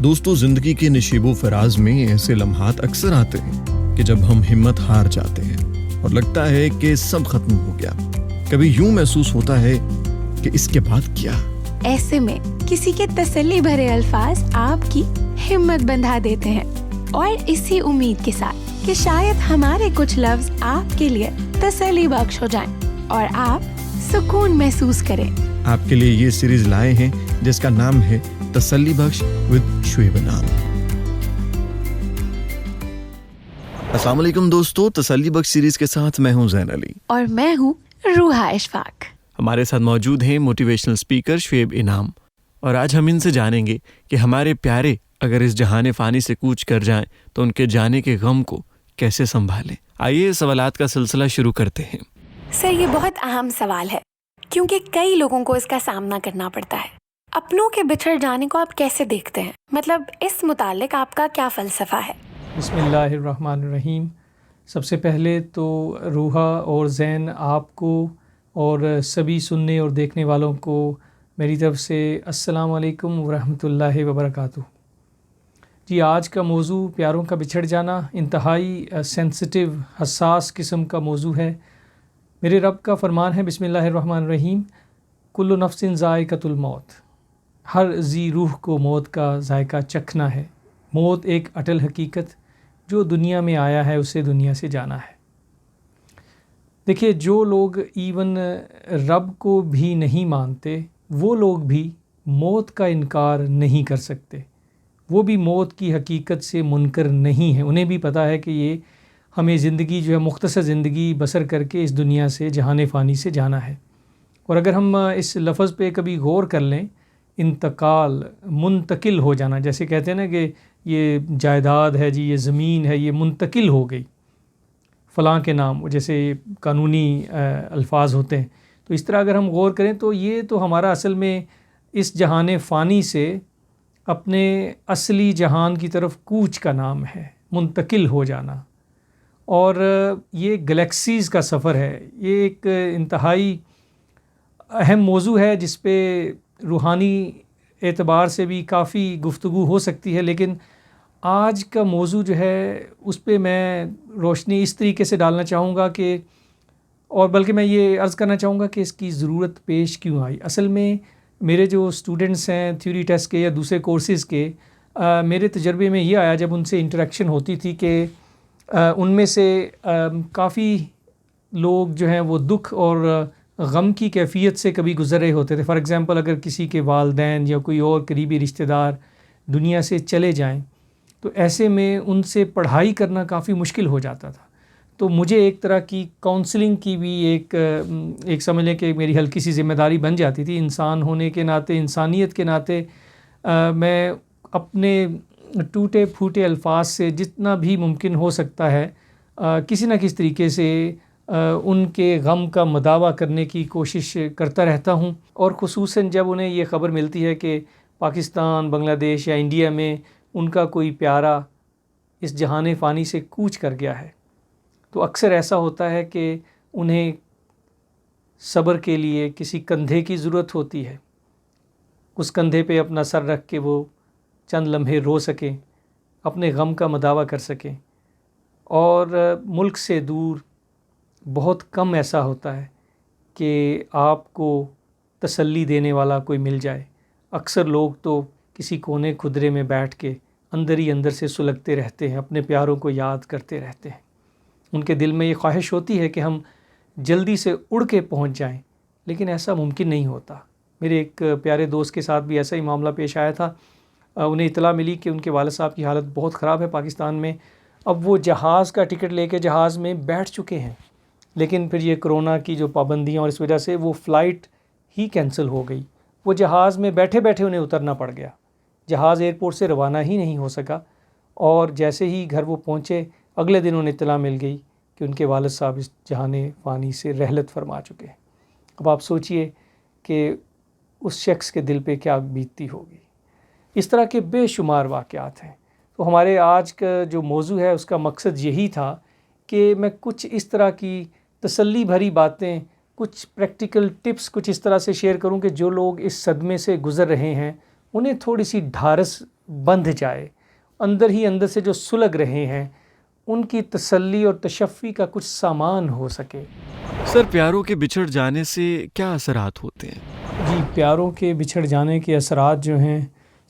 دوستو، زندگی کے نشیب و فراز میں ایسے لمحات اکثر آتے ہیں کہ جب ہم ہمت ہار جاتے ہیں اور لگتا ہے کہ سب ختم ہو گیا. کبھی یوں محسوس ہوتا ہے کہ اس کے بعد کیا؟ ایسے میں کسی کے تسلی بھرے الفاظ آپ کی ہمت بندھا دیتے ہیں، اور اسی امید کے ساتھ کہ شاید ہمارے کچھ لفظ آپ کے لیے تسلی بخش ہو جائیں اور آپ سکون محسوس کریں. آپ کے لیے یہ سیریز لائے ہیں جس کا نام ہے تسلی بخش ود شعیب انعام. السلام علیکم دوستو، تسلی بخش سیریز کے ساتھ میں ہوں زین علی اور میں ہوں روحا اشفاق. ہمارے ساتھ موجود ہیں موٹیویشنل اسپیکر شعیب انعام، اور آج ہم ان سے جانیں گے کہ ہمارے پیارے اگر اس جہان فانی سے کوچ کر جائیں تو ان کے جانے کے غم کو کیسے سنبھالیں. آئیے سوالات کا سلسلہ شروع کرتے ہیں. سر، یہ بہت اہم سوال ہے کیونکہ کئی لوگوں کو اس کا سامنا کرنا پڑتا ہے. اپنوں کے بچھڑ جانے کو آپ کیسے دیکھتے ہیں؟ مطلب اس متعلق آپ کا کیا فلسفہ ہے؟ بسم اللہ الرحمن الرحیم. سب سے پہلے تو روحا اور زین آپ کو اور سبھی سننے اور دیکھنے والوں کو میری طرف سے السلام علیکم ورحمۃ اللہ وبرکاتہ. جی، آج کا موضوع پیاروں کا بچھڑ جانا انتہائی سینسٹیو، حساس قسم کا موضوع ہے. میرے رب کا فرمان ہے بسم اللہ الرحمن الرحیم، کل نفس ذائقۃ الموت. ہر ذی روح کو موت کا ذائقہ چکھنا ہے. موت ایک اٹل حقیقت، جو دنیا میں آیا ہے اسے دنیا سے جانا ہے. دیکھیے، جو لوگ ایون رب کو بھی نہیں مانتے وہ لوگ بھی موت کا انکار نہیں کر سکتے. وہ بھی موت کی حقیقت سے منکر نہیں ہیں. انہیں بھی پتہ ہے کہ یہ ہمیں زندگی جو ہے مختصر زندگی بسر کر کے اس دنیا سے جہان فانی سے جانا ہے. اور اگر ہم اس لفظ پہ کبھی غور کر لیں، انتقال، منتقل ہو جانا، جیسے کہتے ہیں نا کہ یہ جائیداد ہے جی، یہ زمین ہے، یہ منتقل ہو گئی فلاں کے نام، جیسے قانونی الفاظ ہوتے ہیں. تو اس طرح اگر ہم غور کریں تو یہ تو ہمارا اصل میں اس جہان فانی سے اپنے اصلی جہان کی طرف کوچ کا نام ہے، منتقل ہو جانا. اور یہ گلیکسیز کا سفر ہے. یہ ایک انتہائی اہم موضوع ہے جس پہ روحانی اعتبار سے بھی کافی گفتگو ہو سکتی ہے، لیکن آج کا موضوع جو ہے اس پہ میں روشنی اس طریقے سے ڈالنا چاہوں گا کہ، اور بلکہ میں یہ عرض کرنا چاہوں گا کہ اس کی ضرورت پیش کیوں آئی. اصل میں میرے جو اسٹوڈنٹس ہیں تھیوری ٹیسٹ کے یا دوسرے کورسز کے، میرے تجربے میں یہ آیا جب ان سے انٹریکشن ہوتی تھی کہ ان میں سے کافی لوگ جو ہیں وہ دکھ اور غم کی کیفیت سے کبھی گزر رہے ہوتے تھے. فار ایگزامپل، اگر کسی کے والدین یا کوئی اور قریبی رشتہ دار دنیا سے چلے جائیں تو ایسے میں ان سے پڑھائی کرنا کافی مشکل ہو جاتا تھا. تو مجھے ایک طرح کی کاؤنسلنگ کی بھی ایک سمجھ لیں کہ میری ہلکی سی ذمہ داری بن جاتی تھی. انسان ہونے کے ناطے، انسانیت کے ناطے، میں اپنے ٹوٹے پھوٹے الفاظ سے جتنا بھی ممکن ہو سکتا ہے کسی نہ کسی طریقے سے ان کے غم کا مداوع کرنے کی کوشش کرتا رہتا ہوں. اور خصوصاً جب انہیں یہ خبر ملتی ہے کہ پاکستان، بنگلہ دیش یا انڈیا میں ان کا کوئی پیارا اس جہان فانی سے کوچ کر گیا ہے، تو اکثر ایسا ہوتا ہے کہ انہیں صبر کے لیے کسی کندھے کی ضرورت ہوتی ہے. اس کندھے پہ اپنا سر رکھ کے وہ چند لمحے رو سکیں، اپنے غم کا مداوع کر سکیں. اور ملک سے دور بہت کم ایسا ہوتا ہے کہ آپ کو تسلی دینے والا کوئی مل جائے. اکثر لوگ تو کسی کونے کھدرے میں بیٹھ کے اندر ہی اندر سے سلگتے رہتے ہیں، اپنے پیاروں کو یاد کرتے رہتے ہیں. ان کے دل میں یہ خواہش ہوتی ہے کہ ہم جلدی سے اڑ کے پہنچ جائیں، لیکن ایسا ممکن نہیں ہوتا. میرے ایک پیارے دوست کے ساتھ بھی ایسا ہی معاملہ پیش آیا تھا. انہیں اطلاع ملی کہ ان کے والد صاحب کی حالت بہت خراب ہے پاکستان میں. اب وہ جہاز کا ٹکٹ لے کے جہاز میں بیٹھ چکے ہیں، لیکن پھر یہ کرونا کی جو پابندیاں اور اس وجہ سے وہ فلائٹ ہی کینسل ہو گئی. وہ جہاز میں بیٹھے بیٹھے انہیں اترنا پڑ گیا. جہاز ایئرپورٹ سے روانہ ہی نہیں ہو سکا، اور جیسے ہی گھر وہ پہنچے اگلے دن انہیں اطلاع مل گئی کہ ان کے والد صاحب اس جہان فانی سے رحلت فرما چکے ہیں. اب آپ سوچئے کہ اس شخص کے دل پہ کیا بیتتی ہوگی. اس طرح کے بے شمار واقعات ہیں. تو ہمارے آج کا جو موضوع ہے اس کا مقصد یہی تھا کہ میں کچھ اس طرح کی تسلی بھری باتیں، کچھ پریکٹیکل ٹپس کچھ اس طرح سے شیئر کروں کہ جو لوگ اس صدمے سے گزر رہے ہیں انہیں تھوڑی سی ڈھارس بندھ جائے، اندر ہی اندر سے جو سلگ رہے ہیں ان کی تسلی اور تشفی کا کچھ سامان ہو سکے۔ سر، پیاروں کے بچھڑ جانے سے کیا اثرات ہوتے ہیں؟ جی، پیاروں کے بچھڑ جانے کے اثرات جو ہیں،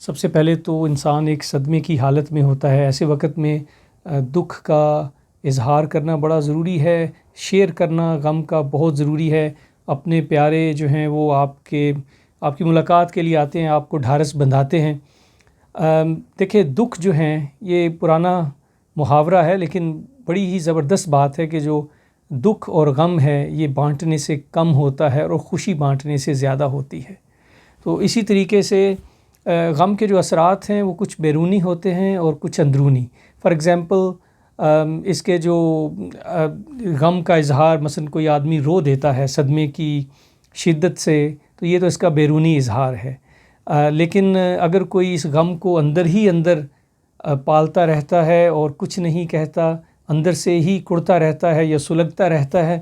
سب سے پہلے تو انسان ایک صدمے کی حالت میں ہوتا ہے۔ ایسے وقت میں دکھ کا اظہار کرنا بڑا ضروری ہے، شیئر کرنا غم کا بہت ضروری ہے۔ اپنے پیارے جو ہیں وہ آپ کی ملاقات کے لیے آتے ہیں، آپ کو ڈھارس بندھاتے ہیں۔ دیکھیں، دکھ جو ہیں یہ پرانا محاورہ ہے، لیکن بڑی ہی زبردست بات ہے کہ جو دکھ اور غم ہے یہ بانٹنے سے کم ہوتا ہے اور خوشی بانٹنے سے زیادہ ہوتی ہے۔ تو اسی طریقے سے غم کے جو اثرات ہیں وہ کچھ بیرونی ہوتے ہیں اور کچھ اندرونی۔ فار ایگزامپل، اس کے جو غم کا اظہار، مثلا کوئی آدمی رو دیتا ہے صدمے کی شدت سے، تو یہ تو اس کا بیرونی اظہار ہے۔ لیکن اگر کوئی اس غم کو اندر ہی اندر پالتا رہتا ہے اور کچھ نہیں کہتا، اندر سے ہی کڑتا رہتا ہے یا سلگتا رہتا ہے،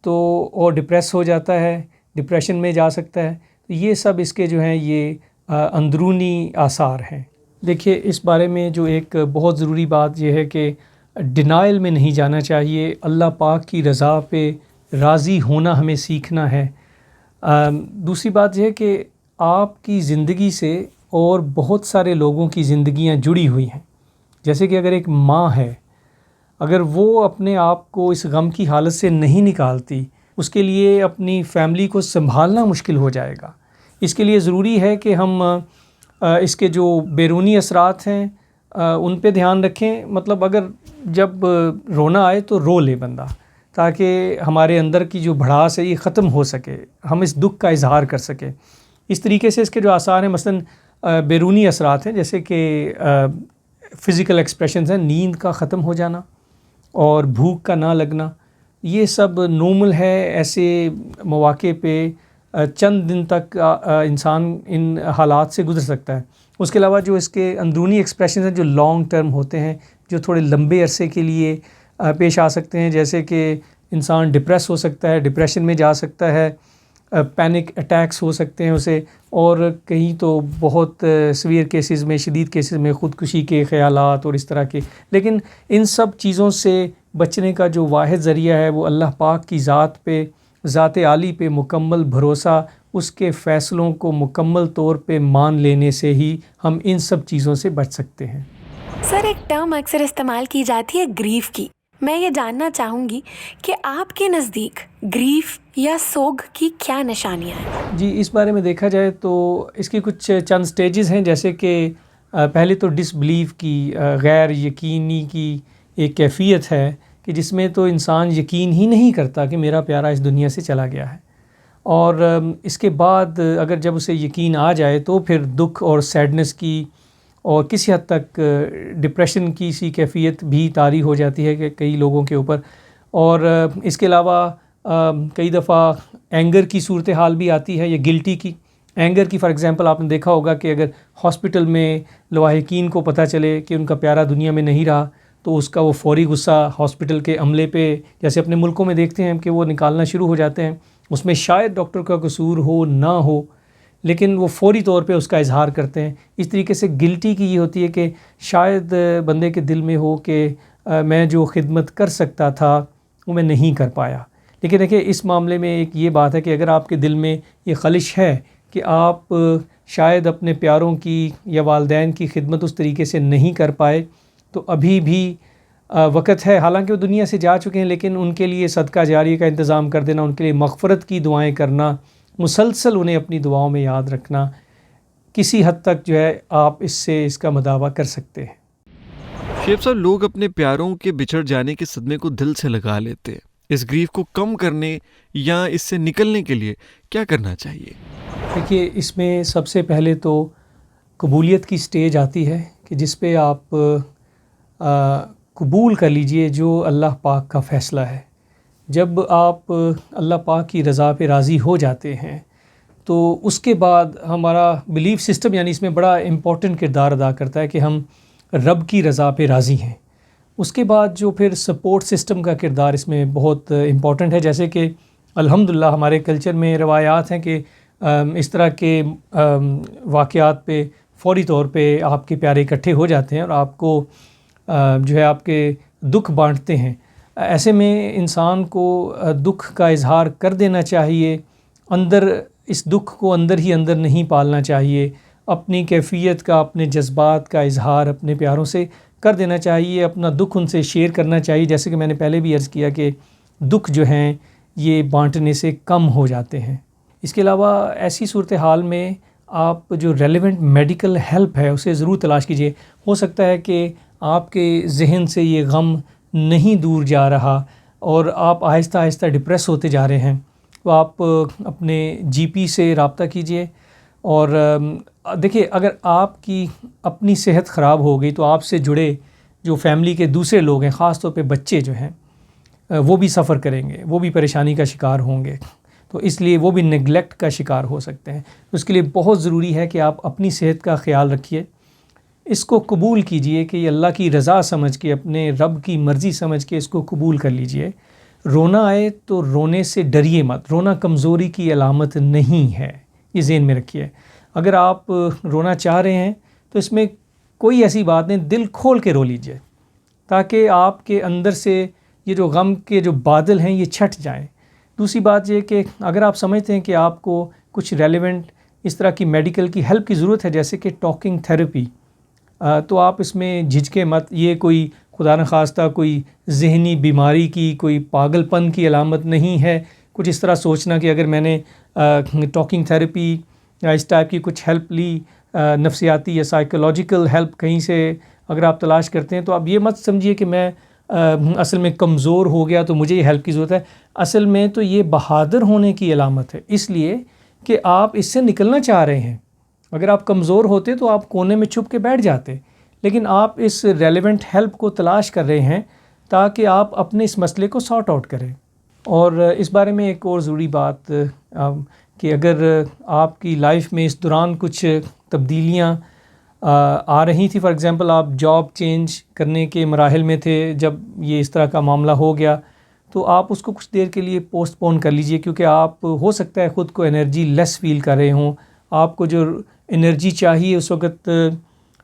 تو اور ڈپریس ہو جاتا ہے، ڈپریشن میں جا سکتا ہے۔ تو یہ سب اس کے جو ہیں یہ اندرونی آثار ہیں۔ دیکھیے، اس بارے میں جو ایک بہت ضروری بات یہ ہے کہ ڈینائل میں نہیں جانا چاہیے۔ اللہ پاک کی رضا پہ راضی ہونا ہمیں سیکھنا ہے۔ دوسری بات یہ ہے کہ آپ کی زندگی سے اور بہت سارے لوگوں کی زندگیاں جڑی ہوئی ہیں۔ جیسے کہ اگر ایک ماں ہے، اگر وہ اپنے آپ کو اس غم کی حالت سے نہیں نکالتی، اس کے لیے اپنی فیملی کو سنبھالنا مشکل ہو جائے گا۔ اس کے لیے ضروری ہے کہ ہم اس کے جو بیرونی اثرات ہیں ان پہ دھیان رکھیں۔ مطلب اگر جب رونا آئے تو رو لے بندہ، تاکہ ہمارے اندر کی جو بھڑاس ہے یہ ختم ہو سکے، ہم اس دکھ کا اظہار کر سکیں۔ اس طریقے سے اس کے جو آثار ہیں، مثلا بیرونی اثرات ہیں، جیسے کہ فزیکل ایکسپریشنز ہیں، نیند کا ختم ہو جانا اور بھوک کا نہ لگنا، یہ سب نارمل ہے۔ ایسے مواقع پہ چند دن تک انسان ان حالات سے گزر سکتا ہے۔ اس کے علاوہ جو اس کے اندرونی ایکسپریشنز ہیں جو لانگ ٹرم ہوتے ہیں، جو تھوڑے لمبے عرصے کے لیے پیش آ سکتے ہیں، جیسے کہ انسان ڈپریس ہو سکتا ہے، ڈپریشن میں جا سکتا ہے، پینک اٹیکس ہو سکتے ہیں اسے، اور کہیں تو بہت سویئر کیسز میں، شدید کیسز میں خودکشی کے خیالات اور اس طرح کے۔ لیکن ان سب چیزوں سے بچنے کا جو واحد ذریعہ ہے وہ اللہ پاک کی ذات پہ، ذات عالی پہ مکمل بھروسہ، اس کے فیصلوں کو مکمل طور پہ مان لینے سے ہی ہم ان سب چیزوں سے بچ سکتے ہیں۔ سر، ایک ٹرم اکثر استعمال کی جاتی ہے گریف کی۔ میں یہ جاننا چاہوں گی کہ آپ کے نزدیک گریف یا سوگ کی کیا نشانیاں ہیں؟ جی، اس بارے میں دیکھا جائے تو اس کی کچھ چند سٹیجز ہیں، جیسے کہ پہلے تو ڈس بلیف کی، غیر یقینی کی ایک کیفیت ہے کہ جس میں تو انسان یقین ہی نہیں کرتا کہ میرا پیارا اس دنیا سے چلا گیا ہے، اور اس کے بعد اگر جب اسے یقین آ جائے تو پھر دکھ اور سیڈنس کی اور کسی حد تک ڈپریشن کی سی کیفیت بھی طاری ہو جاتی ہے کہ کئی لوگوں کے اوپر۔ اور اس کے علاوہ کئی دفعہ اینگر کی صورتحال بھی آتی ہے، یا گلٹی کی۔ اینگر کی فار ایگزامپل آپ نے دیکھا ہوگا کہ اگر ہاسپٹل میں لواحقین کو پتہ چلے کہ ان کا پیارا دنیا میں نہیں رہا، تو اس کا وہ فوری غصہ ہاسپٹل کے عملے پہ، جیسے اپنے ملکوں میں دیکھتے ہیں کہ وہ نکالنا شروع ہو جاتے ہیں۔ اس میں شاید ڈاکٹر کا قصور ہو نہ ہو، لیکن وہ فوری طور پہ اس کا اظہار کرتے ہیں۔ اس طریقے سے گلٹی کی یہ ہوتی ہے کہ شاید بندے کے دل میں ہو کہ میں جو خدمت کر سکتا تھا وہ میں نہیں کر پایا۔ لیکن دیکھیں، اس معاملے میں ایک یہ بات ہے کہ اگر آپ کے دل میں یہ خلش ہے کہ آپ شاید اپنے پیاروں کی یا والدین کی خدمت اس طریقے سے نہیں کر پائے، تو ابھی بھی وقت ہے۔ حالانکہ وہ دنیا سے جا چکے ہیں، لیکن ان کے لیے صدقہ جاریہ کا انتظام کر دینا، ان کے لیے مغفرت کی دعائیں کرنا، مسلسل انہیں اپنی دعاؤں میں یاد رکھنا، کسی حد تک جو ہے آپ اس کا مداوع کر سکتے ہیں۔ شیخ صاحب، لوگ اپنے پیاروں کے بچھڑ جانے کے صدمے کو دل سے لگا لیتے ہیں۔ اس گریف کو کم کرنے یا اس سے نکلنے کے لیے کیا کرنا چاہیے؟ دیکھیے، اس میں سب سے پہلے تو قبولیت کی سٹیج آتی ہے کہ جس پہ آپ قبول کر لیجئے جو اللہ پاک کا فیصلہ ہے۔ جب آپ اللہ پاک کی رضا پہ راضی ہو جاتے ہیں تو اس کے بعد ہمارا بلیف سسٹم، یعنی اس میں بڑا امپورٹنٹ کردار ادا کرتا ہے کہ ہم رب کی رضا پہ راضی ہیں۔ اس کے بعد جو پھر سپورٹ سسٹم کا کردار اس میں بہت امپورٹنٹ ہے، جیسے کہ الحمدللہ ہمارے کلچر میں روایات ہیں کہ اس طرح کے واقعات پہ فوری طور پہ آپ کے پیارے اکٹھے ہو جاتے ہیں اور آپ کو جو ہے آپ کے دکھ بانٹتے ہیں. ایسے میں انسان کو دکھ کا اظہار کر دینا چاہیے. اندر اس دکھ کو اندر ہی اندر نہیں پالنا چاہیے. اپنی کیفیت کا، اپنے جذبات کا اظہار اپنے پیاروں سے کر دینا چاہیے. اپنا دکھ ان سے شیئر کرنا چاہیے. جیسے کہ میں نے پہلے بھی عرض کیا کہ دکھ جو ہیں یہ بانٹنے سے کم ہو جاتے ہیں. اس کے علاوہ ایسی صورتحال میں آپ جو ریلیونٹ میڈیکل ہیلپ ہے اسے ضرور تلاش کیجیے. ہو سکتا ہے کہ آپ کے ذہن سے یہ غم نہیں دور جا رہا اور آپ آہستہ آہستہ ڈپریس ہوتے جا رہے ہیں. تو آپ اپنے جی پی سے رابطہ کیجیے. اور دیکھیے، اگر آپ کی اپنی صحت خراب ہو گئی تو آپ سے جڑے جو فیملی کے دوسرے لوگ ہیں، خاص طور پہ بچے جو ہیں، وہ بھی سفر کریں گے، وہ بھی پریشانی کا شکار ہوں گے. تو اس لیے وہ بھی نگلیکٹ کا شکار ہو سکتے ہیں. اس کے لیے بہت ضروری ہے کہ آپ اپنی صحت کا خیال رکھیے. اس کو قبول کیجئے کہ یہ اللہ کی رضا سمجھ کے، اپنے رب کی مرضی سمجھ کے اس کو قبول کر لیجئے. رونا آئے تو رونے سے ڈریے مت. رونا کمزوری کی علامت نہیں ہے، یہ ذہن میں رکھیے. اگر آپ رونا چاہ رہے ہیں تو اس میں کوئی ایسی بات نہیں، دل کھول کے رو لیجئے تاکہ آپ کے اندر سے یہ جو غم کے جو بادل ہیں یہ چھٹ جائیں. دوسری بات یہ کہ اگر آپ سمجھتے ہیں کہ آپ کو کچھ ریلیونٹ اس طرح کی میڈیکل کی ہیلپ کی ضرورت ہے، جیسے کہ ٹاکنگ تھیراپی، تو آپ اس میں جھجکیں مت. یہ کوئی خدا نخواستہ کوئی ذہنی بیماری کی، کوئی پاگل پن کی علامت نہیں ہے. کچھ اس طرح سوچنا کہ اگر میں نے ٹاکنگ تھیراپی یا اس ٹائپ کی کچھ ہیلپ لی، نفسیاتی یا سائیکولوجیکل ہیلپ کہیں سے اگر آپ تلاش کرتے ہیں، تو آپ یہ مت سمجھیے کہ میں اصل میں کمزور ہو گیا تو مجھے یہ ہیلپ کی ضرورت ہے. اصل میں تو یہ بہادر ہونے کی علامت ہے، اس لیے کہ آپ اس سے نکلنا چاہ رہے ہیں. اگر آپ کمزور ہوتے تو آپ کونے میں چھپ کے بیٹھ جاتے، لیکن آپ اس ریلیونٹ ہیلپ کو تلاش کر رہے ہیں تاکہ آپ اپنے اس مسئلے کو سارٹ آؤٹ کریں. اور اس بارے میں ایک اور ضروری بات کہ اگر آپ کی لائف میں اس دوران کچھ تبدیلیاں آ رہی تھی، فار ایگزامپل آپ جاب چینج کرنے کے مراحل میں تھے جب یہ اس طرح کا معاملہ ہو گیا، تو آپ اس کو کچھ دیر کے لیے پوسٹ پون کر لیجئے، کیونکہ آپ ہو سکتا ہے خود کو انرجی لیس فیل کر رہے ہوں. آپ کو جو انرجی چاہیے اس وقت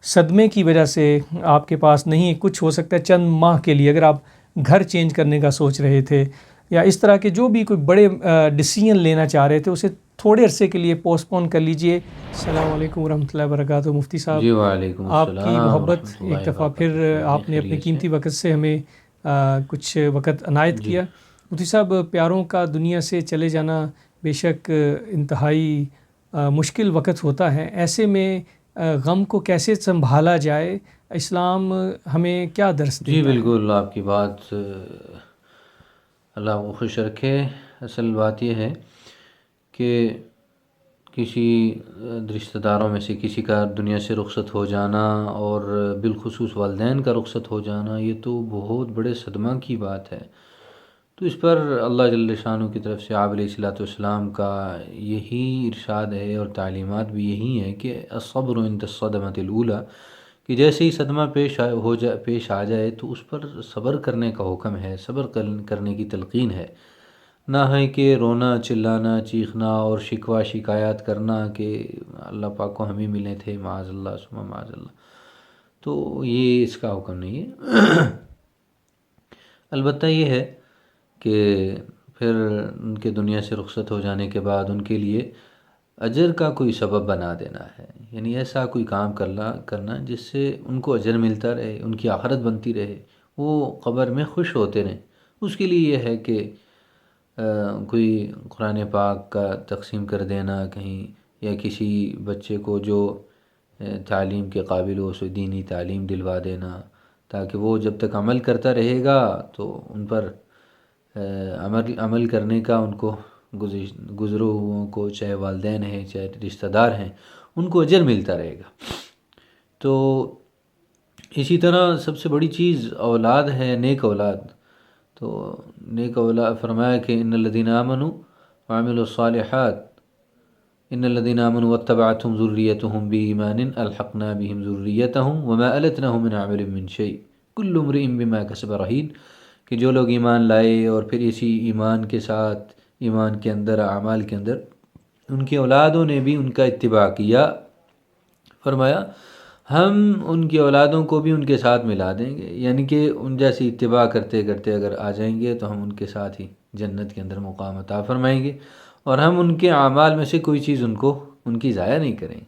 صدمے کی وجہ سے آپ کے پاس نہیں ہے. کچھ ہو سکتا ہے چند ماہ کے لیے اگر آپ گھر چینج کرنے کا سوچ رہے تھے یا اس طرح کے جو بھی کوئی بڑے ڈیسیژن لینا چاہ رہے تھے، اسے تھوڑے عرصے کے لیے پوسٹ پون کر لیجئے. السلام علیکم ورحمۃ اللہ وبرکاتہ. مفتی صاحب، جی وعلیکم آپ السلام کی محبت ورحمۃ اللہ ایک دفعہ پھر وبرکاتہ. آپ نے اپنے خیریت سے؟ قیمتی وقت سے ہمیں کچھ وقت عنایت جی. کیا. مفتی صاحب، پیاروں کا دنیا سے چلے جانا بے شک انتہائی مشکل وقت ہوتا ہے. ایسے میں غم کو کیسے سنبھالا جائے؟ اسلام ہمیں کیا درس دیتا جی ہے؟ بالکل، آپ کی بات اللہ کو خوش رکھے. اصل بات یہ ہے کہ کسی رشتہ داروں میں سے کسی کا دنیا سے رخصت ہو جانا اور بالخصوص والدین کا رخصت ہو جانا، یہ تو بہت بڑے صدمہ کی بات ہے. تو اس پر اللہ جل شانہ کی طرف سے آپ علیہ الصلوۃ والسلام کا یہی ارشاد ہے اور تعلیمات بھی یہی ہیں کہ الصبر عند الصدمۃ الاولی، کہ جیسے ہی صدمہ پیش آ جائے تو اس پر صبر کرنے کا حکم ہے، صبر کرنے کی تلقین ہے. نہ ہے کہ رونا، چلانا، چیخنا اور شکوہ شکایات کرنا کہ اللہ پاک کو ہم ہی ملے تھے، معاذ اللہ ثم معاذ اللہ. تو یہ اس کا حکم نہیں ہے. البتہ یہ ہے کہ پھر ان کے دنیا سے رخصت ہو جانے کے بعد ان کے لیے اجر کا کوئی سبب بنا دینا ہے. یعنی ایسا کوئی کام کرنا جس سے ان کو اجر ملتا رہے، ان کی آخرت بنتی رہے، وہ قبر میں خوش ہوتے رہیں. اس کے لیے یہ ہے کہ کوئی قرآن پاک کا تقسیم کر دینا کہیں، یا کسی بچے کو جو تعلیم کے قابل ہو اسے دینی تعلیم دلوا دینا، تاکہ وہ جب تک عمل کرتا رہے گا تو ان پر عمل کرنے کا ان کو گزرو ہوں کو، چاہے والدین ہیں چاہے رشتہ دار ہیں، ان کو اجر ملتا رہے گا. تو اسی طرح سب سے بڑی چیز اولاد ہے، نیک اولاد. تو نیک اولاد فرمایا کہ ان الذین آمنوا وعملوا الصالحات ان الذین آمنوا واتبعتهم ذریتهم بإیمان الحقنا بهم ذریتهم وما ألتناهم من عملهم من شیء کل امرئ بما کسب رہین، کہ جو لوگ ایمان لائے اور پھر اسی ایمان کے ساتھ، ایمان کے اندر، اعمال کے اندر، ان کی اولادوں نے بھی ان کا اتباع کیا، فرمایا ہم ان کی اولادوں کو بھی ان کے ساتھ ملا دیں گے، یعنی کہ ان جیسی اتباع کرتے کرتے اگر آ جائیں گے تو ہم ان کے ساتھ ہی جنت کے اندر مقام عطا فرمائیں گے، اور ہم ان کے اعمال میں سے کوئی چیز ان کی ضائع نہیں کریں۔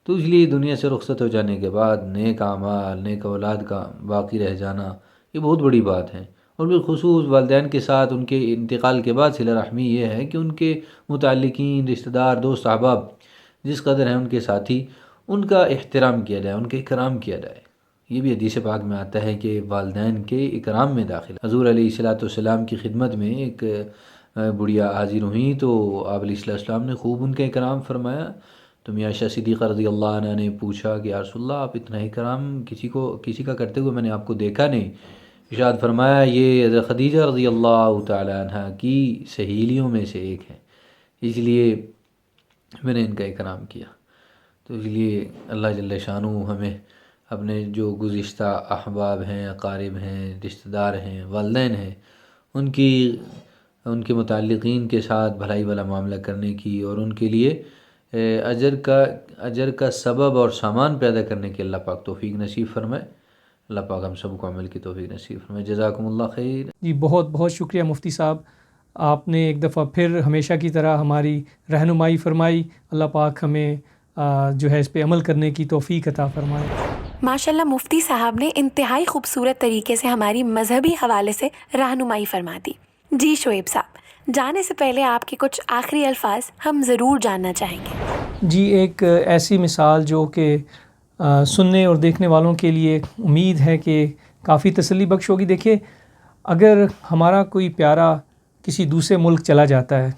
تو اس لیے دنیا سے رخصت ہو جانے کے بعد نیک اعمال، نیک اولاد کا باقی رہ جانا یہ بہت بڑی بات ہے، اور بالخصوص والدین کے ساتھ ان کے انتقال کے بعد صلہ رحمی یہ ہے کہ ان کے متعلقین، رشتہ دار، دوست احباب جس قدر ہیں ان کے ساتھی، ان کا احترام کیا جائے، ان کے اکرام کیا جائے۔ یہ بھی حدیث پاک میں آتا ہے کہ والدین کے اکرام میں داخل ہے۔ حضور علیہ السلام کی خدمت میں ایک بڑھیا حاضر ہوئیں تو آپ علیہ السلام نے خوب ان کا اکرام فرمایا۔ تو میاں عائشہ صدیقہ رضی اللہ عنہ نے پوچھا کہ یا رسول اللہ، آپ اتنا اکرام کسی کا کرتے ہوئے میں نے آپ کو دیکھا نہیں۔ ارشاد فرمایا یہ حضرت خدیجہ رضی اللہ تعالی عنہ کی سہیلیوں میں سے ایک ہے، اس لیے میں نے ان کا اکرام کیا۔ تو اس لیے اللہ جل شانہ ہمیں اپنے جو گزشتہ احباب ہیں، اقارب ہیں، رشتہ دار ہیں، والدین ہیں، ان کے متعلقین کے ساتھ بھلائی والا معاملہ کرنے کی، اور ان کے لیے اجر کا سبب اور سامان پیدا کرنے کی اللہ پاک توفیق نصیب فرمائے۔ اللہ پاک ہم سب کو عمل کی توفیق نصیب فرمائے۔ جزاکم اللہ خیر۔ جی بہت بہت شکریہ مفتی صاحب، آپ نے ایک دفعہ پھر ہمیشہ کی طرح ہماری رہنمائی فرمائی۔ اللہ پاک ہمیں جو ہے اس پہ عمل کرنے کی توفیق عطا فرمائے۔ ماشاءاللہ مفتی صاحب نے انتہائی خوبصورت طریقے سے ہماری مذہبی حوالے سے رہنمائی فرما دی۔ جی شعیب صاحب، جانے سے پہلے آپ کے کچھ آخری الفاظ ہم ضرور جاننا چاہیں گے۔ جی ایک ایسی مثال جو کہ سننے اور دیکھنے والوں کے لیے امید ہے کہ کافی تسلی بخش ہوگی۔ دیکھیے، اگر ہمارا کوئی پیارا کسی دوسرے ملک چلا جاتا ہے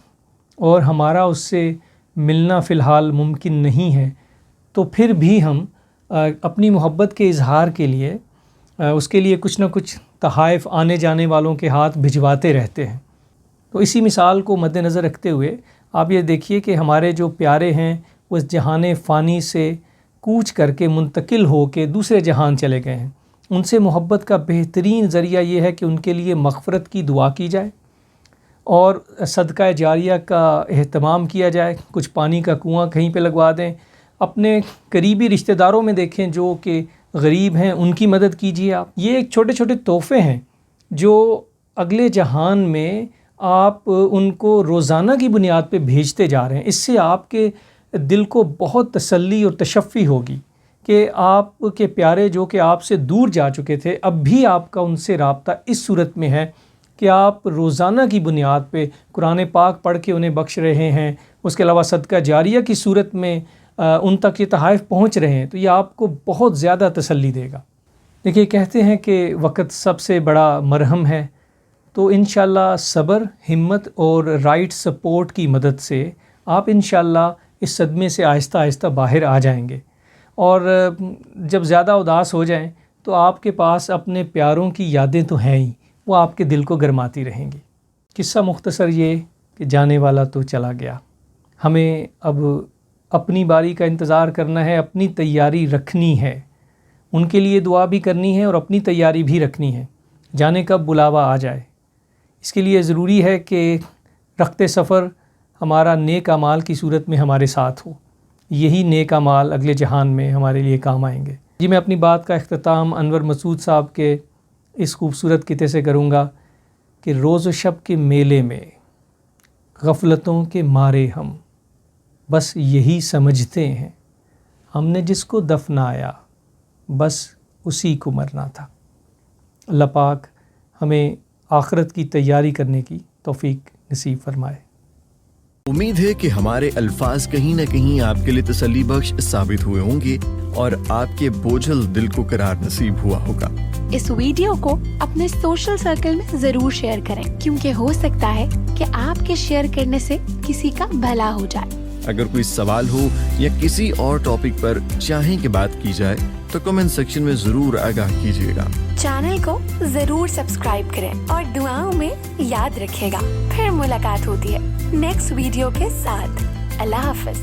اور ہمارا اس سے ملنا فی الحال ممکن نہیں ہے، تو پھر بھی ہم اپنی محبت کے اظہار کے لیے اس کے لیے کچھ نہ کچھ تحائف آنے جانے والوں کے ہاتھ بھجواتے رہتے ہیں۔ تو اسی مثال کو مد نظر رکھتے ہوئے آپ یہ دیکھیے کہ ہمارے جو پیارے ہیں وہ اس جہان فانی سے کوچ کر کے منتقل ہو کے دوسرے جہان چلے گئے ہیں۔ ان سے محبت کا بہترین ذریعہ یہ ہے کہ ان کے لیے مغفرت کی دعا کی جائے اور صدقہ جاریہ کا اہتمام کیا جائے۔ کچھ پانی کا کنواں کہیں پہ لگوا دیں، اپنے قریبی رشتہ داروں میں دیکھیں جو کہ غریب ہیں، ان کی مدد کیجیے آپ۔ یہ ایک چھوٹے چھوٹے تحفے ہیں جو اگلے جہان میں آپ ان کو روزانہ کی بنیاد پہ بھیجتے جا رہے ہیں۔ اس سے آپ کے دل کو بہت تسلی اور تشفی ہوگی کہ آپ کے پیارے جو کہ آپ سے دور جا چکے تھے، اب بھی آپ کا ان سے رابطہ اس صورت میں ہے کہ آپ روزانہ کی بنیاد پہ قرآن پاک پڑھ کے انہیں بخش رہے ہیں، اس کے علاوہ صدقہ جاریہ کی صورت میں ان تک یہ تحائف پہنچ رہے ہیں، تو یہ آپ کو بہت زیادہ تسلی دے گا۔ دیکھیے، کہتے ہیں کہ وقت سب سے بڑا مرہم ہے، تو انشاءاللہ صبر، ہمت اور رائٹ سپورٹ کی مدد سے آپ انشاءاللہ اس صدمے سے آہستہ آہستہ باہر آ جائیں گے، اور جب زیادہ اداس ہو جائیں تو آپ کے پاس اپنے پیاروں کی یادیں تو ہیں ہی، وہ آپ کے دل کو گرماتی رہیں گی۔ قصہ مختصر یہ کہ جانے والا تو چلا گیا، ہمیں اب اپنی باری کا انتظار کرنا ہے، اپنی تیاری رکھنی ہے، ان کے لیے دعا بھی کرنی ہے اور اپنی تیاری بھی رکھنی ہے، جانے کا بلاوا آ جائے۔ اس کے لیے ضروری ہے کہ رخت سفر ہمارا نیک اعمال کی صورت میں ہمارے ساتھ ہو، یہی نیک اعمال اگلے جہان میں ہمارے لیے کام آئیں گے۔ جی میں اپنی بات کا اختتام انور مسعود صاحب کے اس خوبصورت قطعے سے کروں گا کہ روز و شب کے میلے میں غفلتوں کے مارے ہم بس یہی سمجھتے ہیں، ہم نے جس کو دفنایا بس اسی کو مرنا تھا۔ اللہ پاک ہمیں آخرت کی تیاری کرنے کی توفیق نصیب فرمائے۔ امید ہے کہ ہمارے الفاظ کہیں نہ کہیں آپ کے لیے تسلی بخش ثابت ہوئے ہوں گے اور آپ کے بوجھل دل کو قرار نصیب ہوا ہوگا۔ اس ویڈیو کو اپنے سوشل سرکل میں ضرور شیئر کریں، کیونکہ ہو سکتا ہے کہ آپ کے شیئر کرنے سے کسی کا بھلا ہو جائے۔ اگر کوئی سوال ہو یا کسی اور ٹاپک پر چاہیں کہ بات کی جائے تو کمنٹ سیکشن میں ضرور آگاہ کیجیے گا۔ چینل کو ضرور سبسکرائب کریں اور دعاؤں میں یاد رکھے گا۔ پھر ملاقات ہوتی ہے نیکسٹ ویڈیو کے ساتھ۔ اللہ حافظ۔